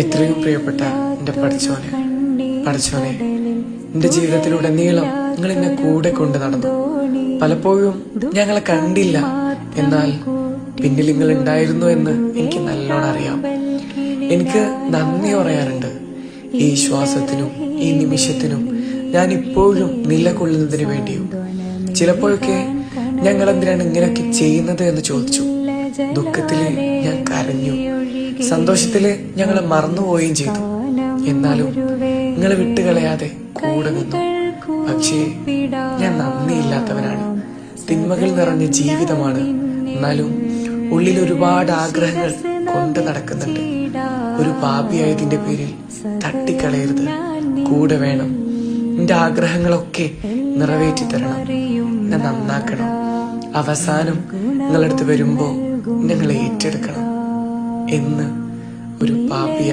എത്രയും പ്രിയപ്പെട്ട എൻ്റെ പഠിച്ചോനെ, എൻ്റെ ജീവിതത്തിലുടനീളം നിങ്ങൾ എന്നെ കൂടെ കൊണ്ട് നടന്നു. പലപ്പോഴും ഞങ്ങളെ കണ്ടില്ല, എന്നാൽ പിന്നിൽ നിങ്ങൾ ഉണ്ടായിരുന്നു എന്ന് എനിക്ക് നല്ലോണം അറിയാം. എനിക്ക് നന്ദി പറയാറുണ്ട്. ഈ ശ്വാസത്തിനും ഈ നിമിഷത്തിനും ഞാൻ ഇപ്പോഴും നിലകൊള്ളുന്നതിന് വേണ്ടിയും. ചിലപ്പോഴൊക്കെ ഞങ്ങൾ എന്തിനാണ് ഇങ്ങനെയൊക്കെ ചെയ്യുന്നത് എന്ന് ചോദിച്ചു. ദുഃഖത്തില് ഞാൻ കരഞ്ഞു, സന്തോഷത്തില് ഞങ്ങളെ മറന്നുപോവുകയും ചെയ്തു. എന്നാലും നിങ്ങളെ വിട്ടുകളയാതെ കൂടെ നിന്നു. പക്ഷേ ഞാൻ നന്ദിയില്ലാത്തവനാണ്. തിന്മകൾ നിറഞ്ഞ ജീവിതമാണ്. എന്നാലും ഉള്ളിൽ ഒരുപാട് ആഗ്രഹങ്ങൾ കൊണ്ട് നടക്കുന്നുണ്ട്. ഒരു പാപിയായതിന്റെ പേരിൽ തട്ടിക്കളയരുത്. കൂടെ വേണം. എന്റെ ആഗ്രഹങ്ങളൊക്കെ നിറവേറ്റി തരണം. എന്നെ നന്നാക്കണം. അവസാനം നിങ്ങളടുത്ത് വരുമ്പോ ഞങ്ങളെ ഏറ്റെടുക്കണം എന്ന് ഒരു പാപിയ